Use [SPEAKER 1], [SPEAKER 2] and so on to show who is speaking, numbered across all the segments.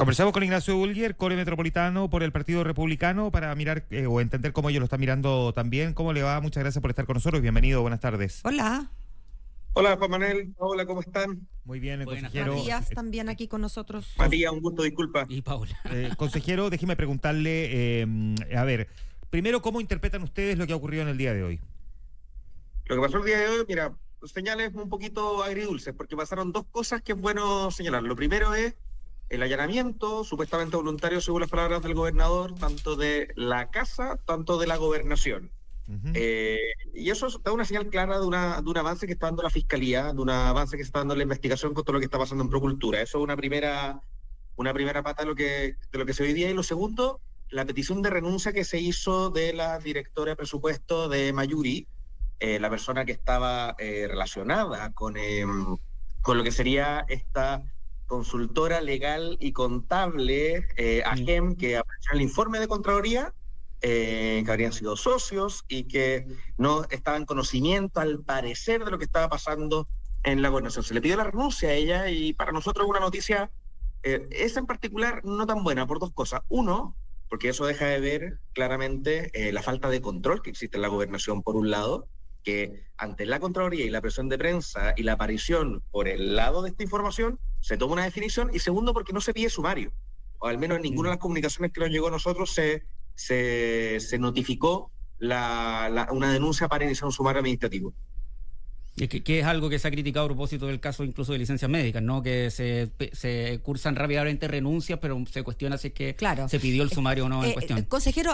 [SPEAKER 1] Conversamos con Ignacio Bulguer, core metropolitano por el Partido Republicano, para mirar o entender cómo ellos lo están mirando también. ¿Cómo le va? Muchas gracias por estar con nosotros. Bienvenido, buenas tardes.
[SPEAKER 2] Hola.
[SPEAKER 3] Hola, Juan Manuel. Hola, ¿cómo están?
[SPEAKER 1] Muy bien, el
[SPEAKER 4] Buenas
[SPEAKER 1] consejero.
[SPEAKER 2] Matías también aquí con nosotros.
[SPEAKER 3] Matías, un gusto, disculpa.
[SPEAKER 4] Y Paula.
[SPEAKER 1] Consejero, déjeme preguntarle, a ver, primero, ¿cómo interpretan ustedes lo que ha ocurrido en el día de hoy?
[SPEAKER 3] Lo que pasó el día de hoy, mira, señales un poquito agridulces, porque pasaron dos cosas que es bueno señalar. Lo primero es el allanamiento, supuestamente voluntario, según las palabras del gobernador, tanto de la casa, tanto de la gobernación.
[SPEAKER 1] Uh-huh.
[SPEAKER 3] Y eso da una señal clara de un avance que está dando la Fiscalía, de un avance que está dando la investigación con todo lo que está pasando en Procultura. Eso es una primera pata de lo que se ve hoy día. Y lo segundo, la petición de renuncia que se hizo de la directora de presupuesto de Mayuri, la persona que estaba relacionada con lo que sería esta consultora legal y contable, AGEM, que apareció en el informe de Contraloría, que habrían sido socios y que no estaban en conocimiento, al parecer, de lo que estaba pasando en la gobernación. Se le pidió la renuncia a ella y para nosotros una noticia, esa en particular, no tan buena, por dos cosas. Uno, porque eso deja de ver claramente la falta de control que existe en la gobernación, por un lado, que ante la Contraloría y la presión de prensa y la aparición por el lado de esta información, se toma una definición. Y segundo, porque no se pide sumario, o al menos en ninguna de las comunicaciones que nos llegó a nosotros se notificó una denuncia para iniciar un sumario administrativo.
[SPEAKER 4] Que es algo que se ha criticado a propósito del caso incluso de licencias médicas, ¿no? Que se cursan rápidamente renuncias, pero se cuestiona si es que se pidió el sumario o no en cuestión.
[SPEAKER 2] Consejero,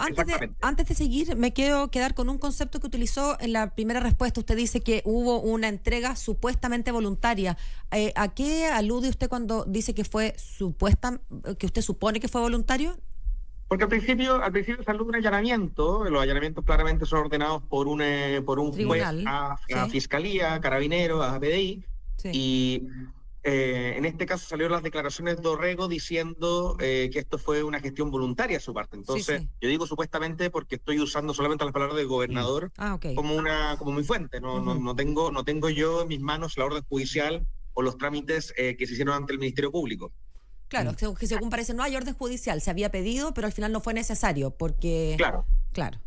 [SPEAKER 2] antes de seguir, me quiero quedar con un concepto que utilizó en la primera respuesta. Usted dice que hubo una entrega supuestamente voluntaria. ¿A qué alude usted cuando dice que fue que usted supone que fue voluntario?
[SPEAKER 3] Porque al principio se habló de un allanamiento. Los allanamientos claramente son ordenados por un
[SPEAKER 2] tribunal,
[SPEAKER 3] juez, a Fiscalía, a Carabineros, a PDI. Sí. Y en este caso salieron las declaraciones de Orrego diciendo que esto fue una gestión voluntaria a su parte. Entonces, yo digo supuestamente porque estoy usando solamente las palabras del gobernador como mi fuente. No tengo yo en mis manos la orden judicial o los trámites que se hicieron ante el Ministerio Público.
[SPEAKER 2] Claro, que según parece no hay orden judicial, se había pedido, pero al final no fue necesario, porque... Claro.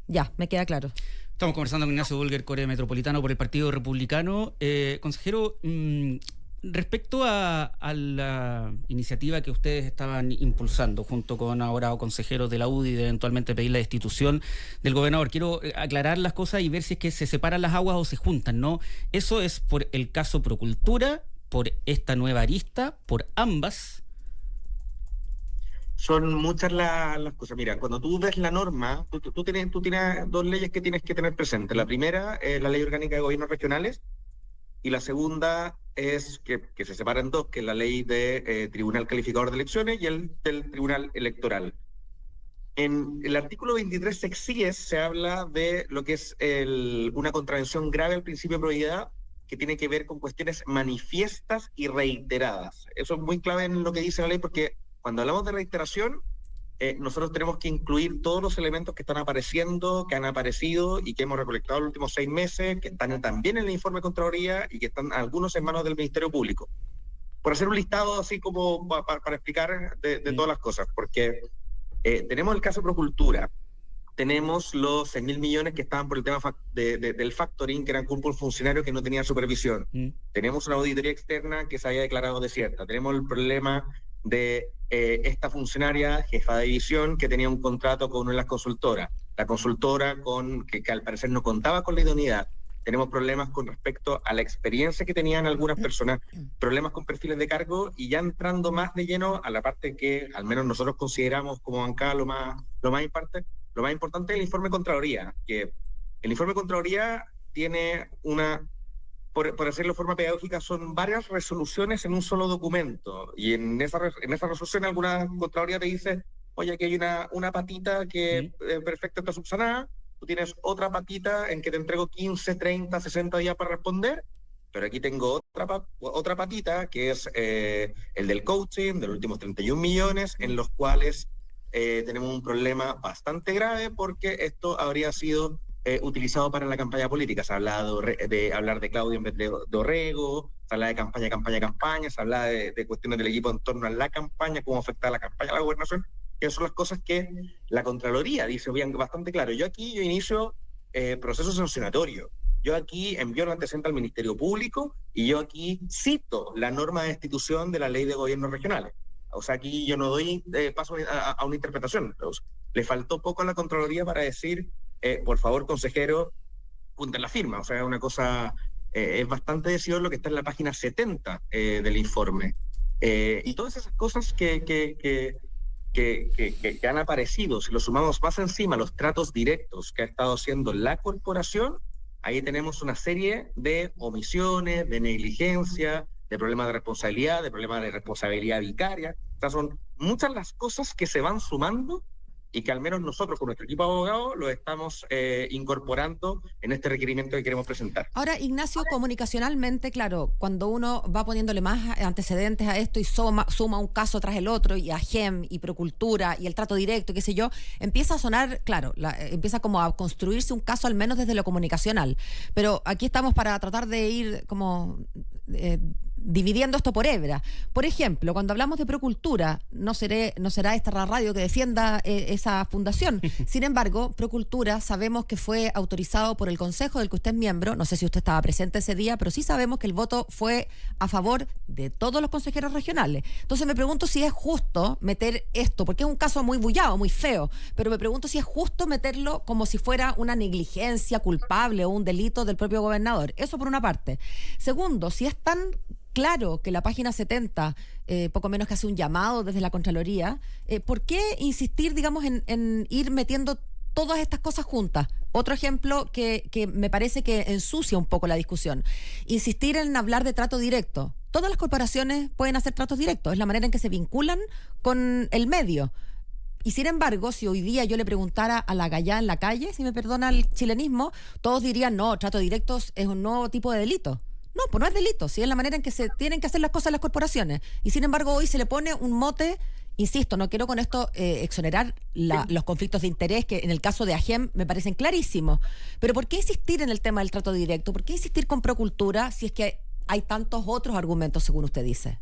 [SPEAKER 2] Ya, me queda claro.
[SPEAKER 4] Estamos conversando con Ignacio Bulguer, core metropolitano por el Partido Republicano. Consejero, respecto a la iniciativa que ustedes estaban impulsando junto con ahora consejeros de la UDI de eventualmente pedir la destitución del gobernador, quiero aclarar las cosas y ver si es que se separan las aguas o se juntan, ¿no? Eso es por el caso Procultura, por esta nueva arista, por ambas.
[SPEAKER 3] Son muchas las cosas. Mira, cuando tú ves la norma, tú tienes dos leyes que tienes que tener presentes. La primera es la Ley Orgánica de Gobiernos Regionales y la segunda es que se separan dos, que es la Ley de Tribunal Calificador de Elecciones y el del Tribunal Electoral. En el artículo 23 se habla de lo que es una contravención grave al principio de probidad, que tiene que ver con cuestiones manifiestas y reiteradas. Eso es muy clave en lo que dice la ley, porque cuando hablamos de reiteración, nosotros tenemos que incluir todos los elementos que están apareciendo, que han aparecido y que hemos recolectado en los últimos 6 meses, que están también en el informe de Contraloría y que están algunos en manos del Ministerio Público. Por hacer un listado así como para explicar de todas las cosas, porque tenemos el caso Procultura, tenemos los 6.000 millones que estaban por el tema del factoring, que eran culpa de un funcionario que no tenía supervisión. Tenemos una auditoría externa que se había declarado desierta. Tenemos el problema de esta funcionaria, jefa de división, que tenía un contrato con una de las consultoras. La consultora que al parecer no contaba con la idoneidad. Tenemos problemas con respecto a la experiencia que tenían algunas personas, problemas con perfiles de cargo, y ya entrando más de lleno a la parte que al menos nosotros consideramos como bancada lo más importante es el informe de Contraloría, que el informe de Contraloría tiene por hacerlo de forma pedagógica, son varias resoluciones en un solo documento, y en esa resolución alguna Contraloría te dice, oye, aquí hay una patita que perfecto está subsanada, tú tienes otra patita en que te entrego 15, 30, 60 días para responder, pero aquí tengo otra patita que es el del coaching, de los últimos 31 millones, en los cuales tenemos un problema bastante grave porque esto habría sido utilizado para la campaña política. Se habla de hablar de Claudio en vez de Orrego, se habla de campaña, se habla de cuestiones del equipo en torno a la campaña, cómo afecta la campaña a la gobernación, que son las cosas que la Contraloría dice bien, bastante claro. Yo inicio proceso sancionatorio, yo aquí envío el antecedente al Ministerio Público y yo aquí cito la norma de destitución de la Ley de Gobiernos Regionales. O sea, aquí yo no doy paso a una interpretación. Entonces, le faltó poco a la Contraloría para decir, por favor, consejero, punta la firma. O sea, una cosa, es bastante decidido lo que está en la página 70 del informe. Y todas esas cosas que han aparecido, si lo sumamos más encima los tratos directos que ha estado haciendo la corporación, ahí tenemos una serie de omisiones, de negligencia, de problemas de responsabilidad vicaria. O sea, son muchas las cosas que se van sumando y que al menos nosotros con nuestro equipo de abogados lo estamos incorporando en este requerimiento que queremos presentar.
[SPEAKER 2] Ahora, Ignacio, comunicacionalmente, claro, cuando uno va poniéndole más antecedentes a esto y suma un caso tras el otro, y a GEM y Procultura y el trato directo, qué sé yo, empieza a sonar, claro, empieza como a construirse un caso al menos desde lo comunicacional. Pero aquí estamos para tratar de ir como dividiendo esto por hebra. Por ejemplo, cuando hablamos de Procultura, no será esta la radio que defienda esa fundación. Sin embargo, Procultura sabemos que fue autorizado por el Consejo del que usted es miembro. No sé si usted estaba presente ese día, pero sí sabemos que el voto fue a favor de todos los consejeros regionales. Entonces me pregunto si es justo meter esto, porque es un caso muy bullado, muy feo, pero me pregunto si es justo meterlo como si fuera una negligencia culpable o un delito del propio gobernador. Eso por una parte. Segundo, si es tan claro que la página 70, poco menos que hace un llamado desde la Contraloría, ¿por qué insistir, digamos, en ir metiendo todas estas cosas juntas? Otro ejemplo que me parece que ensucia un poco la discusión. Insistir en hablar de trato directo. Todas las corporaciones pueden hacer tratos directos, es la manera en que se vinculan con el medio. Y sin embargo, si hoy día yo le preguntara a la gallá en la calle, si me perdona el chilenismo, todos dirían, no, trato directo es un nuevo tipo de delito. No, pues no es delito, sí es la manera en que se tienen que hacer las cosas las corporaciones. Y sin embargo, hoy se le pone un mote, insisto, no quiero con esto exonerar los conflictos de interés, que en el caso de AGEM me parecen clarísimos. Pero ¿por qué insistir en el tema del trato directo? ¿Por qué insistir con Procultura si es que hay tantos otros argumentos, según usted dice?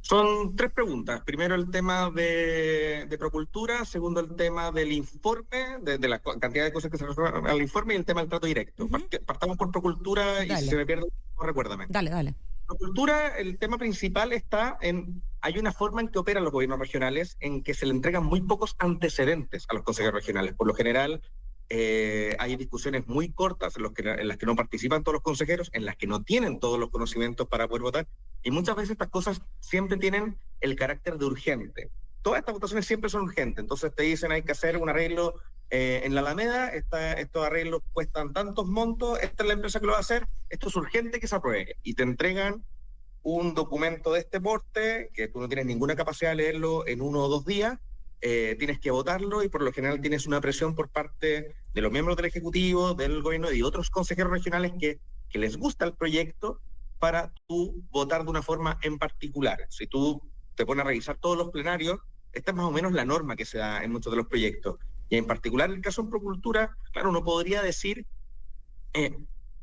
[SPEAKER 3] Son tres preguntas. Primero, el tema de Procultura. Segundo, el tema del informe, de la cantidad de cosas que se refieren al informe, y el tema del trato directo. Partamos por Procultura. Dale. Y si se me pierde, recuérdame.
[SPEAKER 2] Dale.
[SPEAKER 3] Procultura, el tema principal está en... Hay una forma en que operan los gobiernos regionales en que se le entregan muy pocos antecedentes a los consejeros regionales. Por lo general, hay discusiones muy cortas en las que no participan todos los consejeros, en las que no tienen todos los conocimientos para poder votar, y muchas veces estas cosas siempre tienen el carácter de urgente. Todas estas votaciones siempre son urgentes, entonces te dicen hay que hacer un arreglo en la Alameda, estos arreglos cuestan tantos montos, esta es la empresa que lo va a hacer, esto es urgente que se apruebe, y te entregan un documento de este porte, que tú no tienes ninguna capacidad de leerlo en 1 o 2 días, tienes que votarlo, y por lo general tienes una presión por parte de los miembros del Ejecutivo, del Gobierno y otros consejeros regionales que les gusta el proyecto para tú votar de una forma en particular. Si tú te pones a revisar todos los plenarios, esta es más o menos la norma que se da en muchos de los proyectos. Y en particular en el caso de Procultura, claro, uno podría decir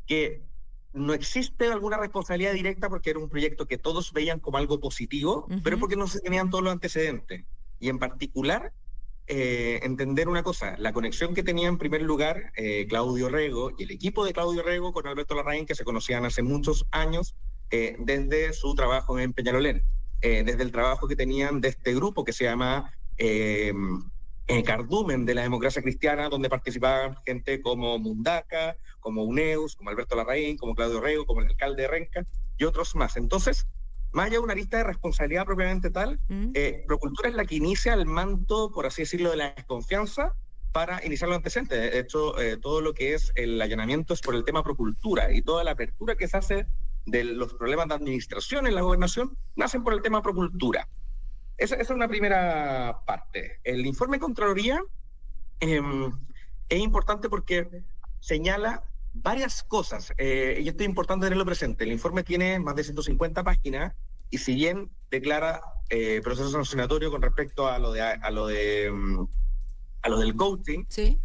[SPEAKER 3] que no existe alguna responsabilidad directa porque era un proyecto que todos veían como algo positivo, pero porque no se tenían todos los antecedentes. Y en particular, entender una cosa, la conexión que tenía en primer lugar Claudio Rego y el equipo de Claudio Rego con Alberto Larraín, que se conocían hace muchos años desde su trabajo en Peñalolén, desde el trabajo que tenían de este grupo que se llama Cardumen de la Democracia Cristiana, donde participaban gente como Mundaca, como Uneus, como Alberto Larraín, como Claudio Rego, como el alcalde de Renca y otros más. Entonces, más allá de una lista de responsabilidad propiamente tal, Procultura es la que inicia el manto, por así decirlo, de la desconfianza para iniciar los antecedentes. De hecho, todo lo que es el allanamiento es por el tema Procultura, y toda la apertura que se hace de los problemas de administración en la gobernación nacen por el tema Procultura. Esa es una primera parte. El informe de Contraloría es importante porque señala varias cosas, y esto es importante tenerlo presente. El informe tiene más de 150 páginas, y si bien declara proceso sancionatorio con respecto a lo del coaching,
[SPEAKER 2] ¿sí?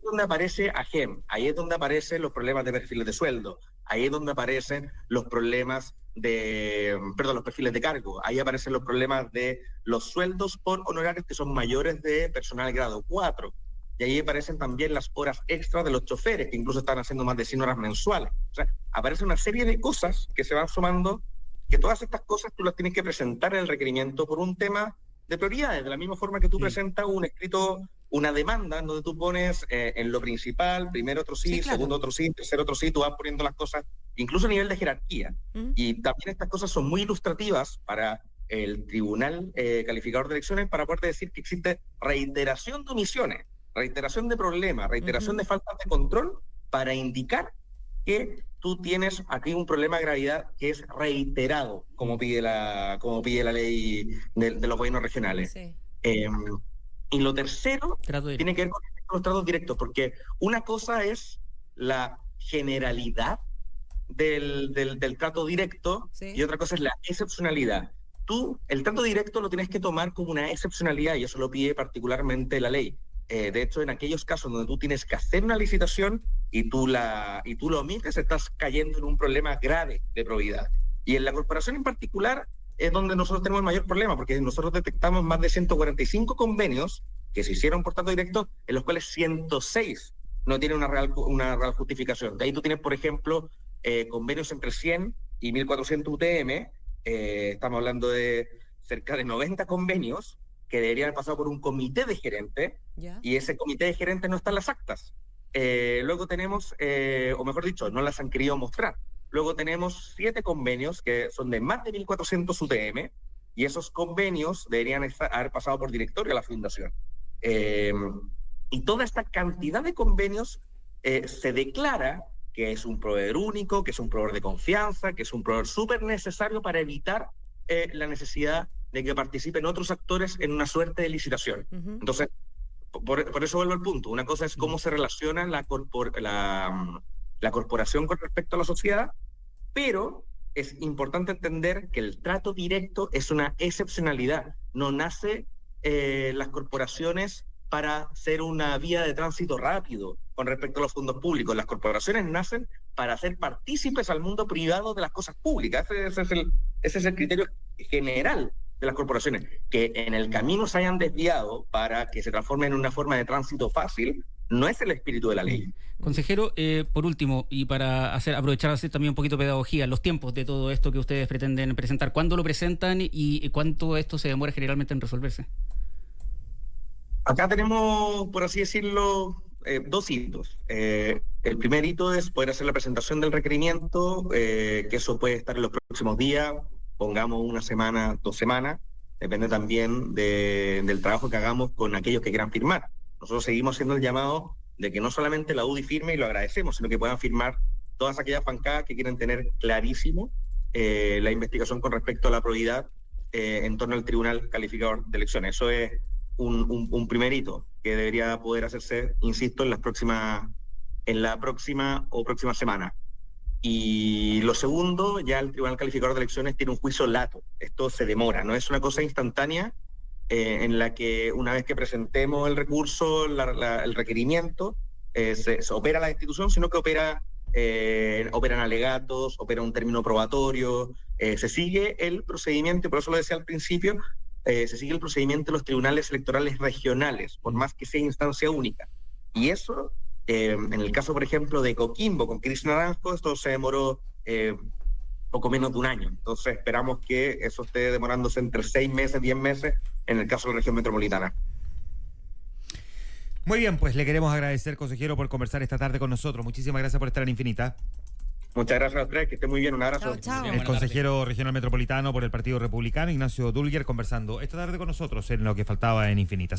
[SPEAKER 3] donde aparece AGEM, ahí es donde aparecen los problemas de perfiles de sueldo, ahí es donde aparecen los problemas los perfiles de cargo, ahí aparecen los problemas de los sueldos por honorarios que son mayores de personal grado 4, y ahí aparecen también las horas extras de los choferes, que incluso están haciendo más de 100 horas mensuales. O sea, aparece una serie de cosas que se van sumando, que todas estas cosas tú las tienes que presentar en el requerimiento por un tema de prioridades, de la misma forma que tú presentas un escrito, una demanda, en donde tú pones en lo principal, primero otro sí,
[SPEAKER 2] claro.
[SPEAKER 3] segundo otro sí, tercero otro sí, tú vas poniendo las cosas, incluso a nivel de jerarquía. Y también estas cosas son muy ilustrativas para el Tribunal Calificador de Elecciones, para poder decir que existe reiteración de omisiones, reiteración de problemas, reiteración de faltas de control, para indicar que tú tienes aquí un problema de gravedad que es reiterado, como pide la ley de los gobiernos regionales.
[SPEAKER 2] Sí.
[SPEAKER 3] Y lo tercero tiene que ver con los tratos directos, porque una cosa es la generalidad del trato directo,
[SPEAKER 2] sí,
[SPEAKER 3] y otra cosa es la excepcionalidad. Tú, el trato directo lo tienes que tomar como una excepcionalidad, y eso lo pide particularmente la ley. De hecho, en aquellos casos donde tú tienes que hacer una licitación y tú lo omites, estás cayendo en un problema grave de probidad. Y en la corporación en particular es donde nosotros tenemos el mayor problema, porque nosotros detectamos más de 145 convenios que se hicieron por trato directo, en los cuales 106 no tienen una real justificación. De ahí tú tienes, por ejemplo, convenios entre 100 y 1400 UTM, estamos hablando de cerca de 90 convenios que deberían haber pasado por un comité de gerente, y ese comité de gerente no está en las actas. Luego tenemos, o mejor dicho, no las han querido mostrar. Luego tenemos 7 convenios que son de más de 1400 UTM, y esos convenios deberían haber pasado por directorio a la fundación. Y toda esta cantidad de convenios se declara que es un proveedor único, que es un proveedor de confianza, que es un proveedor súper necesario para evitar la necesidad de que participen otros actores en una suerte de licitación. Entonces, por eso vuelvo al punto. Una cosa es cómo se relaciona la corporación con respecto a la sociedad, pero es importante entender que el trato directo es una excepcionalidad. No nace las corporaciones para ser una vía de tránsito rápido con respecto a los fondos públicos. Las corporaciones nacen para hacer partícipes al mundo privado de las cosas públicas. Ese es el criterio general de las corporaciones. Que en el camino se hayan desviado para que se transformen en una forma de tránsito fácil, no es el espíritu de la ley.
[SPEAKER 4] Consejero, por último, y para aprovechar hacer también un poquito de pedagogía, los tiempos de todo esto que ustedes pretenden presentar, ¿cuándo lo presentan y cuánto esto se demora generalmente en resolverse?
[SPEAKER 3] Acá tenemos, por así decirlo, 2 hitos. El primer hito es poder hacer la presentación del requerimiento, que eso puede estar en los próximos días, pongamos 1 semana, 2 semanas, depende también del trabajo que hagamos con aquellos que quieran firmar. Nosotros seguimos haciendo el llamado de que no solamente la UDI firme, y lo agradecemos, sino que puedan firmar todas aquellas bancadas que quieren tener clarísimo la investigación con respecto a la probidad en torno al Tribunal Calificador de Elecciones. Eso es un primer hito que debería poder hacerse, insisto, en la próxima semana. Y lo segundo, ya el Tribunal Calificador de Elecciones tiene un juicio lato. Esto se demora, no es una cosa instantánea en la que una vez que presentemos el recurso, el requerimiento, se opera la institución, sino que operan alegatos, opera un término probatorio, se sigue el procedimiento, y por eso lo decía al principio, se sigue el procedimiento de los tribunales electorales regionales, por más que sea instancia única. Y eso, en el caso, por ejemplo, de Coquimbo con Cris Naranjo, esto se demoró poco menos de 1 año. Entonces esperamos que eso esté demorándose entre 6 meses, 10 meses, en el caso de la región metropolitana.
[SPEAKER 1] Muy bien, pues le queremos agradecer, consejero, por conversar esta tarde con nosotros. Muchísimas gracias por estar en Infinita.
[SPEAKER 3] Muchas gracias a ustedes, que estén muy bien, un abrazo.
[SPEAKER 2] Chao, chao.
[SPEAKER 1] El consejero regional metropolitano por el Partido Republicano, Ignacio Dulger, conversando esta tarde con nosotros en lo que faltaba en Infinita.